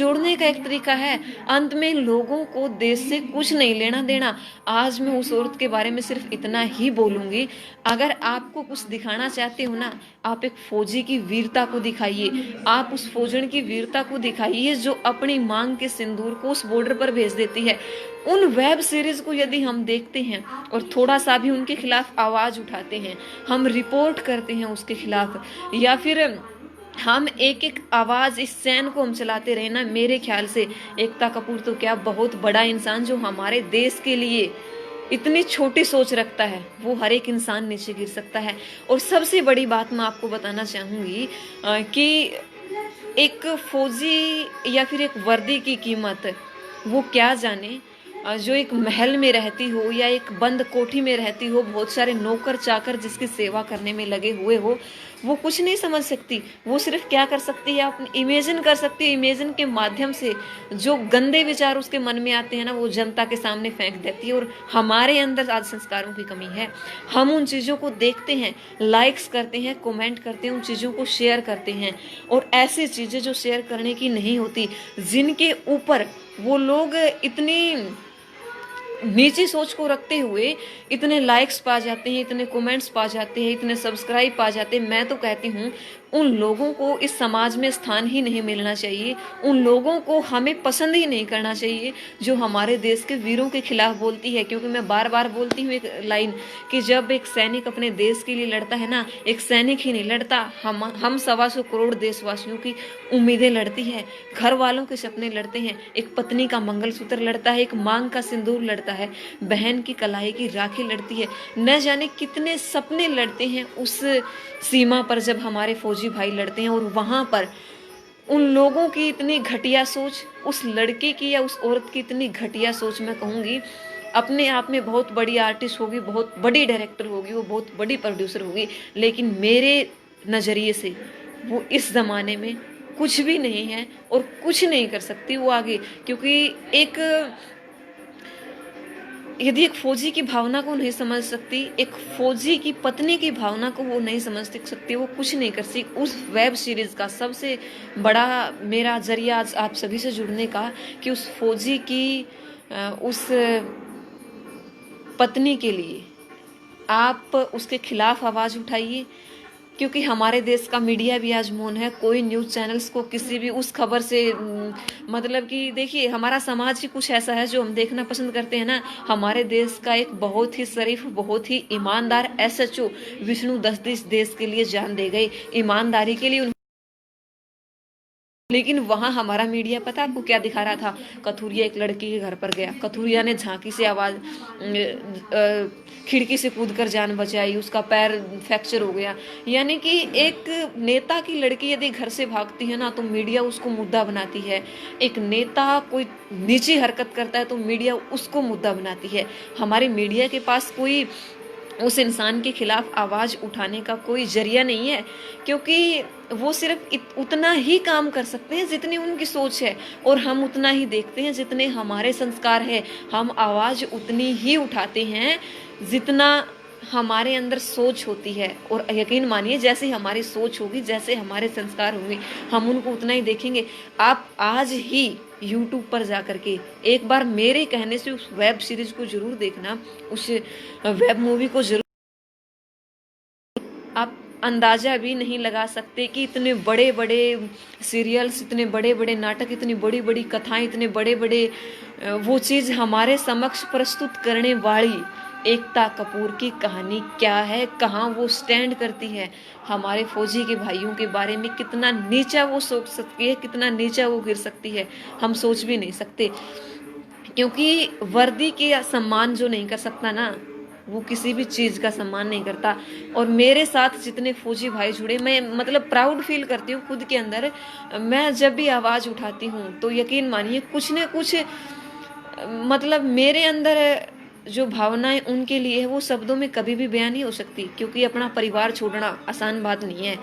जोड़ने का एक तरीका है। अंत में लोगों को देश से कुछ नहीं लेना देना। आज मैं उस औरत के बारे में सिर्फ इतना ही बोलूंगी, अगर आपको कुछ दिखाना चाहते हो ना, आप एक फौजी की वीरता को दिखाइए। आप उस फौजन की वीरता को दिखाइए जो अपनी मांग के सिंदूर को उस बॉर्डर पर भेज देती है। उन वेब सीरीज को यदि हम देखते हैं और थोड़ा सा भी उनके खिलाफ आवाज उठाते हैं, हम रिपोर्ट करते हैं उसके खिलाफ, या फिर हम एक एक आवाज इस चैन को हम चलाते रहे ना, मेरे ख्याल से एकता कपूर तो क्या, बहुत बड़ा इंसान जो हमारे देश के लिए इतनी छोटी सोच रखता है, वो हर एक इंसान नीचे गिर सकता है। और सबसे बड़ी बात मैं आपको बताना चाहूंगी कि एक फौजी या फिर एक वर्दी की कीमत वो क्या जाने, जो एक महल में रहती हो या एक बंद कोठी में रहती हो, बहुत सारे नौकर चाकर जिसकी सेवा करने में लगे हुए हो, वो कुछ नहीं समझ सकती। वो सिर्फ क्या कर सकती है, अपनी इमेजिन कर सकती है। इमेजिन के माध्यम से जो गंदे विचार उसके मन में आते हैं ना, वो जनता के सामने फेंक देती है। और हमारे अंदर आज संस्कारों की कमी है। हम उन चीज़ों को देखते हैं, लाइक्स करते हैं, कमेंट करते हैं, उन चीज़ों को शेयर करते हैं, और ऐसी चीज़ें जो शेयर करने की नहीं होती, जिनके ऊपर वो लोग इतनी नीची सोच को रखते हुए इतने लाइक्स पा जाते हैं, इतने कमेंट्स पा जाते हैं, इतने सब्सक्राइब पा जाते हैं। मैं तो कहती हूँ उन लोगों को इस समाज में स्थान ही नहीं मिलना चाहिए। उन लोगों को हमें पसंद ही नहीं करना चाहिए जो हमारे देश के वीरों के खिलाफ बोलती है। क्योंकि मैं बार बार बोलती हूँ एक लाइन कि जब एक सैनिक अपने देश के लिए लड़ता है ना, एक सैनिक ही नहीं लड़ता, हम 125 करोड़ देशवासियों की उम्मीदें लड़ती है, घर वालों के सपने लड़ते हैं, एक पत्नी का मंगलसूत्र लड़ता है, एक मांग का सिंदूर लड़ता है, बहन की कलाई की राखी लड़ती है। न जाने कितने सपने लड़ते हैं उस सीमा पर जब हमारे फौजी भाई लड़ते हैं। और वहां पर उन लोगों की इतनी घटिया सोच, उस लड़के की या उस औरत की इतनी घटिया सोच, मैं कहूंगी अपने आप में बहुत बड़ी आर्टिस्ट होगी, बहुत बड़ी डायरेक्टर होगी, वो बहुत बड़ी प्रोड्यूसर होगी, लेकिन मेरे नजरिए से वो इस जमाने में कुछ भी नहीं है और कुछ नहीं कर सकती वो आगे। क्योंकि एक यदि एक फौजी की भावना को नहीं समझ सकती, एक फौजी की पत्नी की भावना को वो नहीं समझ सकती, वो कुछ नहीं कर सकती। उस वेब सीरीज का सबसे बड़ा मेरा जरिया आज आप सभी से जुड़ने का कि उस फौजी की उस पत्नी के लिए आप उसके खिलाफ आवाज उठाइए। क्योंकि हमारे देश का मीडिया भी आज मौन है। कोई न्यूज़ चैनल्स को किसी भी उस खबर से मतलब कि देखिए, हमारा समाज ही कुछ ऐसा है जो हम देखना पसंद करते हैं ना। हमारे देश का एक बहुत ही शरीफ, बहुत ही ईमानदार एसएचओ विष्णु दत्त देश के लिए जान दे गए, ईमानदारी के लिए। लेकिन वहां हमारा मीडिया पता आपको क्या दिखा रहा था, कथुरिया एक लड़की के घर पर गया, कथुरिया ने झांकी से आवाज खिड़की से कूदकर जान बचाई, उसका पैर फ्रैक्चर हो गया। यानी कि एक नेता की लड़की यदि घर से भागती है ना, तो मीडिया उसको मुद्दा बनाती है। एक नेता कोई नीची हरकत करता है तो मीडिया उसको मुद्दा बनाती है। हमारे मीडिया के पास कोई उस इंसान के खिलाफ आवाज उठाने का कोई जरिया नहीं है, क्योंकि वो सिर्फ उतना ही काम कर सकते हैं जितनी उनकी सोच है, और हम उतना ही देखते हैं जितने हमारे संस्कार है। हम आवाज उतनी ही उठाते हैं जितना हमारे अंदर सोच होती है, और यकीन मानिए जैसे हमारी सोच होगी, जैसे हमारे संस्कार होंगे, हम उनको उतना ही देखेंगे। आप आज ही YouTube पर जा करके एक बार मेरे कहने से उस वेब सीरीज को जरूर देखना, उस वेब मूवी को जरूर। आप अंदाजा भी नहीं लगा सकते कि इतने बड़े बड़े सीरियल्स, इतने बड़े बड़े नाटक, इतनी बड़ी बड़ी कथाएं, इतने बड़े बड़े वो चीज हमारे समक्ष प्रस्तुत करने वाली एकता कपूर की कहानी क्या है, कहाँ वो स्टैंड करती है, हमारे फौजी के भाइयों के बारे में कितना नीचा वो सोच सकती है, कितना नीचा वो गिर सकती है, हम सोच भी नहीं सकते। क्योंकि वर्दी के सम्मान जो नहीं कर सकता ना, वो किसी भी चीज का सम्मान नहीं करता। और मेरे साथ जितने फौजी भाई जुड़े, मैं मतलब प्राउड फील करती हूँ खुद के अंदर। मैं जब भी आवाज उठाती हूँ तो यकीन मानिए कुछ न कुछ मतलब मेरे अंदर जो भावनाएं उनके लिए है वो शब्दों में कभी भी बयान नहीं हो सकती। क्योंकि अपना परिवार छोड़ना आसान बात नहीं है,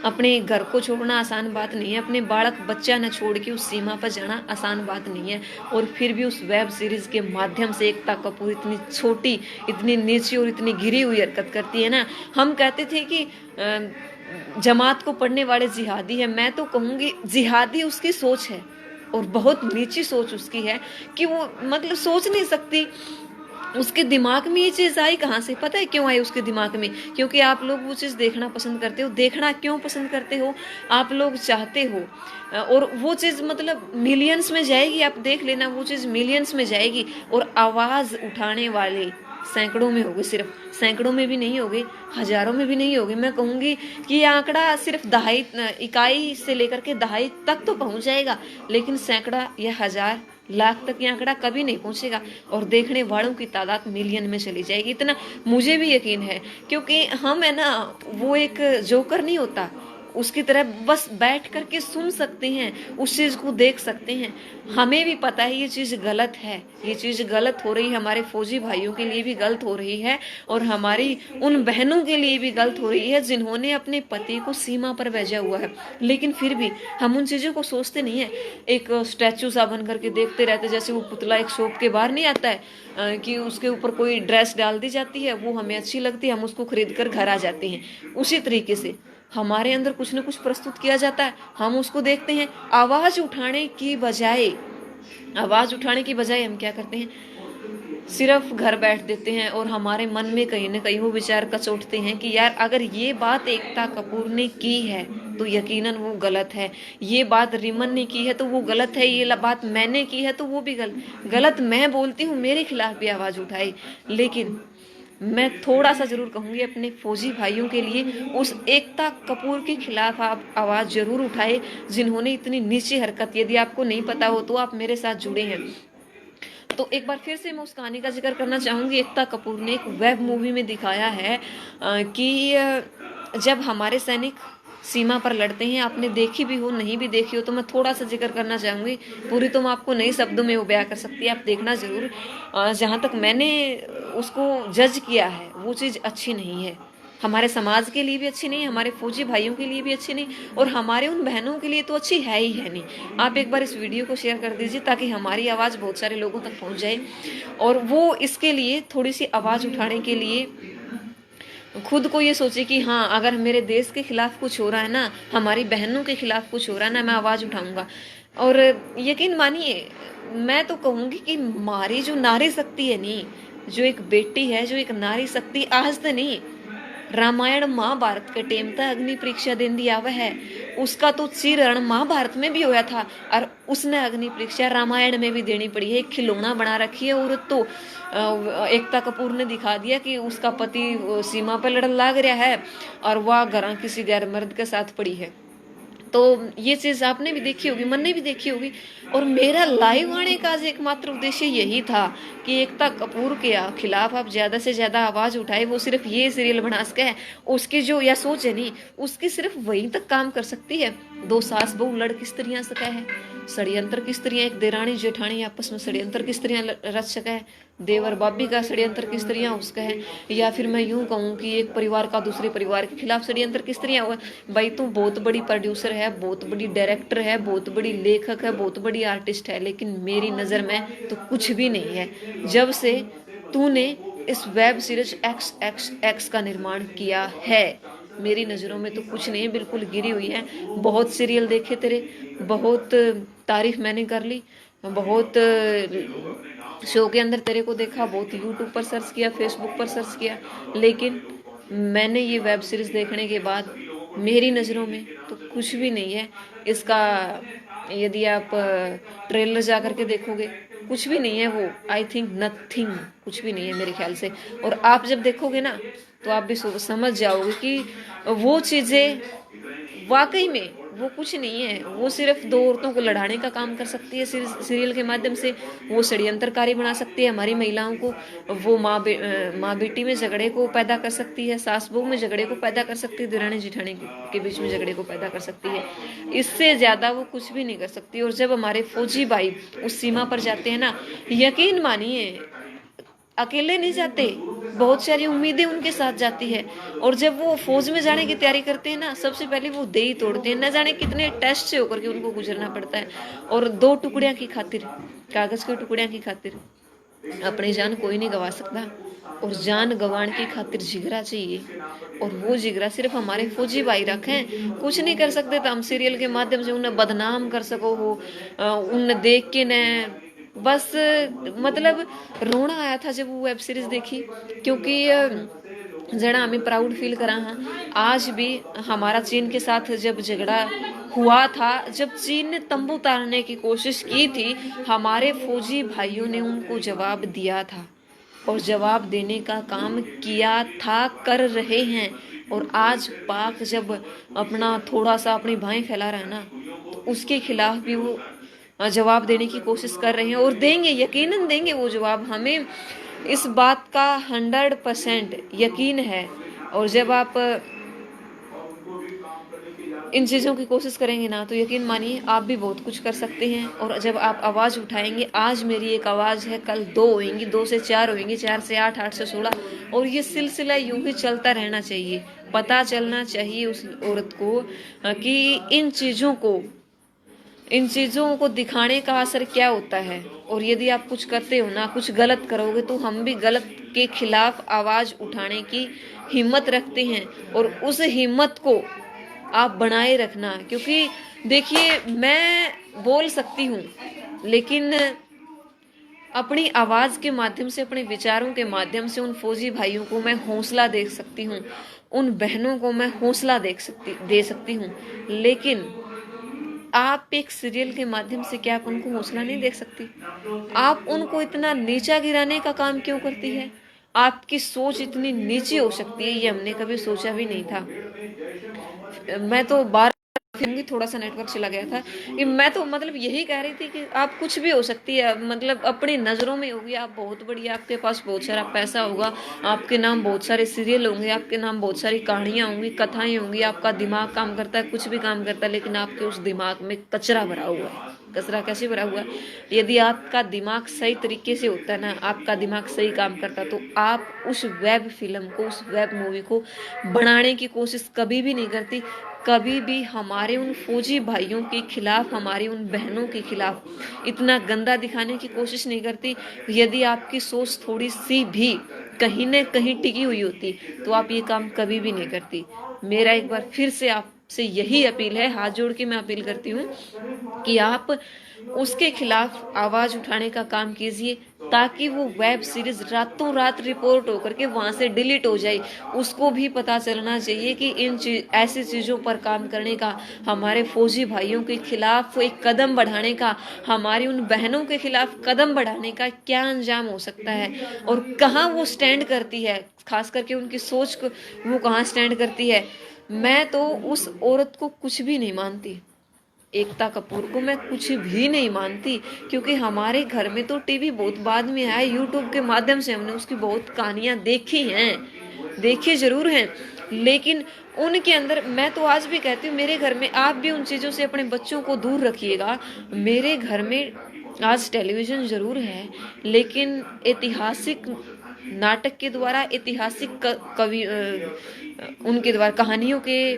अपने घर को छोड़ना आसान बात नहीं है, अपने बालक बच्चा न छोड़ के उस सीमा पर जाना आसान बात नहीं है। और फिर भी उस वेब सीरीज के माध्यम से एकता कपूर इतनी छोटी, इतनी नीची और इतनी गिरी हुई हरकत करती है ना। हम कहते थे कि जमात को पढ़ने वाले जिहादी है, मैं तो कहूँगी जिहादी उसकी सोच है, और बहुत नीची सोच उसकी है कि वो मतलब सोच नहीं सकती। उसके दिमाग में ये चीज आई कहाँ से, पता है क्यों आई उसके दिमाग में? क्योंकि आप लोग वो चीज देखना पसंद करते हो। देखना क्यों पसंद करते हो? आप लोग चाहते हो और वो चीज मतलब मिलियंस में जाएगी, आप देख लेना वो चीज मिलियंस में जाएगी और आवाज उठाने वाले सैकड़ों में होंगे, सिर्फ सैकड़ों में भी नहीं होंगे, हजारों में भी नहीं होंगे। मैं कहूंगी कि ये आंकड़ा सिर्फ दहाई, इकाई से लेकर के दहाई तक तो पहुंच जाएगा, लेकिन सैकड़ा या हजार लाख तक ये आंकड़ा कभी नहीं पहुंचेगा और देखने वालों की तादाद मिलियन में चली जाएगी। इतना मुझे भी यकीन है, क्योंकि हम है ना वो एक जोकर नहीं होता उसकी तरह बस बैठ करके सुन सकते हैं, उस चीज को देख सकते हैं। हमें भी पता है ये चीज गलत है, ये चीज गलत हो रही है, हमारे फौजी भाइयों के लिए भी गलत हो रही है और हमारी उन बहनों के लिए भी गलत हो रही है जिन्होंने अपने पति को सीमा पर भेजा हुआ है। लेकिन फिर भी हम उन चीजों को सोचते नहीं है, एक स्टैचू सा बन करके देखते रहते। जैसे वो पुतला एक शॉप के बाहर नहीं आता है कि उसके ऊपर कोई ड्रेस डाल दी जाती है, वो हमें अच्छी लगती है, हम उसको खरीद कर घर आ जाते हैं। उसी तरीके से हमारे अंदर कुछ न कुछ प्रस्तुत किया जाता है, हम उसको देखते हैं। आवाज उठाने की बजाय हम क्या करते हैं, सिर्फ घर बैठ देते हैं और हमारे मन में कहीं ना कहीं वो विचार कचोटते हैं कि यार अगर ये बात एकता कपूर ने की है तो यकीनन वो गलत है, ये बात रिमन ने की है तो वो गलत है, ये बात मैंने की है तो वो भी गलत मैं बोलती हूँ, मेरे खिलाफ भी आवाज उठाई। लेकिन मैं थोड़ा सा जरूर कहूंगी अपने फौजी भाइयों के लिए, उस एकता कपूर के खिलाफ आप आवाज जरूर उठाए जिन्होंने इतनी नीची हरकत, यदि आपको नहीं पता हो तो आप मेरे साथ जुड़े हैं। तो एक बार फिर से मैं उस कहानी का जिक्र करना चाहूंगी। एकता कपूर ने एक वेब मूवी में दिखाया है कि जब हमारे सैनिक सीमा पर लड़ते हैं, आपने देखी भी हो नहीं भी देखी हो तो मैं थोड़ा सा जिक्र करना चाहूंगी, पूरी तो मैं आपको नई शब्दों में वो बयां कर सकती है, आप देखना जरूर। जहां तक मैंने उसको जज किया है वो चीज अच्छी नहीं है, हमारे समाज के लिए भी अच्छी नहीं, हमारे फौजी भाइयों के लिए भी अच्छी नहीं और हमारे उन बहनों के लिए तो अच्छी है ही है नहीं। आप एक बार इस वीडियो को शेयर कर दीजिए ताकि हमारी आवाज बहुत सारे लोगों तक पहुंच जाए और वो इसके लिए थोड़ी सी आवाज उठाने के लिए खुद को ये सोचे कि हाँ अगर मेरे देश के खिलाफ कुछ हो रहा है ना, हमारी बहनों के खिलाफ कुछ हो रहा है ना, मैं आवाज उठाऊंगा। और यकीन मानिए मैं तो कहूंगी कि हमारी जो नारी शक्ति है नी, जो एक बेटी है, जो एक नारी शक्ति आज तो नहीं, रामायण महाभारत के टेम तक अग्नि परीक्षा देन दिया हुआ है, उसका तो चिरण महाभारत में भी होया था और उसने अग्नि परीक्षा रामायण में भी देनी पड़ी है। एक खिलौना बना रखी है और तो एकता कपूर ने दिखा दिया कि उसका पति सीमा पर लड़न लाग रहा है और वह घर किसी गैर मर्द के साथ पड़ी है। तो ये चीज आपने भी देखी होगी, मन ने भी देखी होगी। और मेरा लाइव आने का एकमात्र उद्देश्य यही था कि एकता कपूर के खिलाफ आप ज्यादा से ज्यादा आवाज उठाए। वो सिर्फ ये सीरियल बना सके है, उसकी जो या सोच है नहीं, उसकी सिर्फ वहीं तक काम कर सकती है। दो सास बहू लड़ किस तरह सका है, षड्यंत्र किस तरह, एक देरानी जेठानी आपस में षड्यंत्र किस तरह रच सका है, देवर बाबी का षड्यंत्र किस तरह उसका है, या फिर मैं यूं कहूँ कि एक परिवार का दूसरे परिवार के खिलाफ षड्यंत्र किस तरह हुआ। भाई तू बहुत बड़ी प्रोड्यूसर है, बहुत बड़ी डायरेक्टर है, बहुत बड़ी लेखक है, बहुत बड़ी आर्टिस्ट है, लेकिन मेरी नज़र में तो कुछ भी नहीं है। जब से तूने इस वेब सीरीज XXX का निर्माण किया है, मेरी नज़रों में तो कुछ नहीं है, बिल्कुल गिरी हुई है। बहुत सीरियल देखे तेरे, बहुत तारीफ मैंने कर ली, बहुत शो के अंदर तेरे को देखा, बहुत यूट्यूब पर सर्च किया, फेसबुक पर सर्च किया, लेकिन मैंने ये वेब सीरीज देखने के बाद मेरी नज़रों में तो कुछ भी नहीं है इसका। यदि आप ट्रेलर जा करके देखोगे कुछ भी नहीं है वो, आई थिंक नथिंग, कुछ भी नहीं है मेरे ख्याल से। और आप जब देखोगे ना तो आप भी समझ जाओगे कि वो चीज़ें वाकई में वो कुछ नहीं है, वो सिर्फ दो औरतों को लड़ाने का काम कर सकती है सीरियल के माध्यम से। वो षड्यंत्रकारी बना सकती है हमारी महिलाओं को, वो माँ बेटी में झगड़े को पैदा कर सकती है, सास बहू में झगड़े को पैदा कर सकती है, देरानी जेठानी के बीच में झगड़े को पैदा कर सकती है। इससे ज़्यादा वो कुछ भी नहीं कर सकती। और जब हमारे फौजी भाई उस सीमा पर जाते हैं ना, यकीन मानिए अकेले नहीं जाते, बहुत सारी उम्मीदें उनके साथ जाती है। और जब वो फौज में जाने की तैयारी करते हैं ना, सबसे पहले वो देही तोड़ते हैं, न जाने कितने टेस्ट से होकर के उनको गुजरना पड़ता है। और दो टुकड़ियां की खातिर, कागज के टुकड़ियां की खातिर अपनी जान कोई नहीं गवा सकता, और जान गंवाने की खातिर जिगरा चाहिए, और वो जिगरा सिर्फ हमारे फौजी भाई रखें। कुछ नहीं कर सकते तो हम सीरियल के माध्यम से उन्हें बदनाम कर सको हो, उन्हें देख के न बस मतलब रोना आया था जब वो वेब सीरीज देखी, क्योंकि जरा हमें प्राउड फील करा। हाँ, आज भी हमारा चीन के साथ जब झगड़ा हुआ था, जब चीन ने तंबू उतारने की कोशिश की थी, हमारे फौजी भाइयों ने उनको जवाब दिया था, और जवाब देने का काम किया था, कर रहे हैं। और आज पाक जब अपना थोड़ा सा अपनी बाहें फैला रहा है ना, तो उसके खिलाफ भी वो जवाब देने की कोशिश कर रहे हैं, और देंगे, यकीनन देंगे वो जवाब। हमें इस बात का 100% यकीन है। और जब आप इन चीज़ों की कोशिश करेंगे ना, तो यकीन मानिए आप भी बहुत कुछ कर सकते हैं। और जब आप आवाज़ उठाएंगे, आज मेरी एक आवाज़ है, कल 2 होंगी, 2 से 4 होंगी, 4 से 8, 8 से 16, और ये सिलसिला यूं ही चलता रहना चाहिए। पता चलना चाहिए उस औरत को कि इन चीज़ों को दिखाने का असर क्या होता है। और यदि आप कुछ करते हो ना, कुछ गलत करोगे, तो हम भी गलत के खिलाफ आवाज़ उठाने की हिम्मत रखते हैं, और उस हिम्मत को आप बनाए रखना। क्योंकि देखिए, मैं बोल सकती हूँ, लेकिन अपनी आवाज़ के माध्यम से, अपने विचारों के माध्यम से उन फौजी भाइयों को मैं हौसला दे सकती हूँ, उन बहनों को मैं हौसला दे सकती हूँ। लेकिन आप एक सीरियल के माध्यम से क्या आप उनको हौसला नहीं दे सकती? आप उनको इतना नीचा गिराने का काम क्यों करती है? आपकी सोच इतनी नीची हो सकती है, ये हमने कभी सोचा भी नहीं था। मैं तो बार थोड़ा सा नेटवर्क चला गया था कि मैं तो मतलब यही कह रही थी कि आप कुछ भी हो सकती है, मतलब अपनी नज़रों में होगी आप बहुत बड़ी, आपके पास बहुत सारा पैसा होगा, आपके नाम बहुत सारे सीरियल होंगे, आपके नाम बहुत सारी कहानियाँ होंगी, कथाएं होंगी, आपका दिमाग काम करता है, कुछ भी काम करता है, लेकिन आपके उस दिमाग में कचरा भरा हुआ है। कचरा कैसे भरा हुआ है? यदि आपका दिमाग सही तरीके से होता है ना, आपका दिमाग सही काम करता, तो आप उस वेब फिल्म को, उस वेब मूवी को बनाने की कोशिश कभी भी नहीं करती। कभी भी हमारे उन फौजी भाइयों के खिलाफ, हमारी उन बहनों के खिलाफ इतना गंदा दिखाने की कोशिश नहीं करती। यदि आपकी सोच थोड़ी सी भी कहीं न कहीं टिकी हुई होती, तो आप ये काम कभी भी नहीं करती। मेरा एक बार फिर से आपसे यही अपील है, हाथ जोड़ के मैं अपील करती हूँ कि आप उसके खिलाफ आवाज़ उठाने का काम कीजिए, ताकि वो वेब सीरीज रातों रात रिपोर्ट होकर के वहाँ से डिलीट हो जाए। उसको भी पता चलना चाहिए कि ऐसी चीज़ों पर काम करने का, हमारे फौजी भाइयों के खिलाफ एक कदम बढ़ाने का, हमारी उन बहनों के खिलाफ कदम बढ़ाने का क्या अंजाम हो सकता है, और कहाँ वो स्टैंड करती है, खास करके उनकी सोच को वो कहाँ स्टैंड करती है। मैं तो उस औरत को कुछ भी नहीं मानती, एकता कपूर को मैं कुछ भी नहीं मानती, क्योंकि हमारे घर में तो टीवी बहुत बाद में आया, यूट्यूब के माध्यम से हमने उसकी बहुत कहानियां देखी हैं, देखी जरूर हैं, लेकिन उनके अंदर, मैं तो आज भी कहती हूँ, मेरे घर में आप भी उन चीज़ों से अपने बच्चों को दूर रखिएगा। मेरे घर में आज टेलीविज़न जरूर है, लेकिन ऐतिहासिक नाटक के द्वारा, ऐतिहासिक कवि उनके द्वारा कहानियों के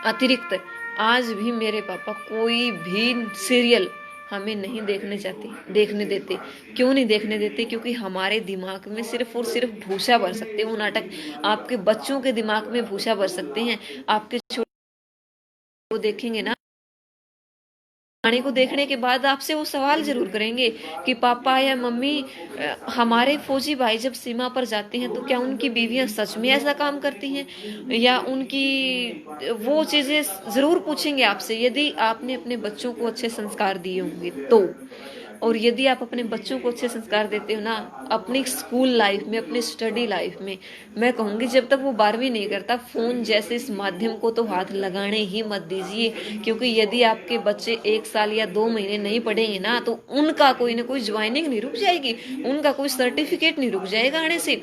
अतिरिक्त आज भी मेरे पापा कोई भी सीरियल हमें नहीं देखने देते। क्यों नहीं देखने देते? क्योंकि हमारे दिमाग में सिर्फ और सिर्फ भूसा भर सकते हैं वो नाटक, आपके बच्चों के दिमाग में भूसा भर सकते हैं। आपके छोटे को देखेंगे ना, गाने को देखने के बाद आपसे वो सवाल जरूर करेंगे कि पापा या मम्मी, हमारे फौजी भाई जब सीमा पर जाते हैं तो क्या उनकी बीवियां सच में ऐसा काम करती हैं, या उनकी वो चीजें जरूर पूछेंगे आपसे, यदि आपने अपने बच्चों को अच्छे संस्कार दिए होंगे तो। और यदि आप अपने बच्चों को अच्छे संस्कार देते हो ना, अपनी स्कूल लाइफ में, अपनी स्टडी लाइफ में, मैं कहूँगी जब तक वो 12वीं नहीं करता, फ़ोन जैसे इस माध्यम को तो हाथ लगाने ही मत दीजिए। क्योंकि यदि आपके बच्चे 1 साल या 2 महीने नहीं पढ़ेंगे ना, तो उनका कोई ना कोई ज्वाइनिंग नहीं रुक जाएगी, उनका कोई सर्टिफिकेट नहीं रुक जाएगा आने से।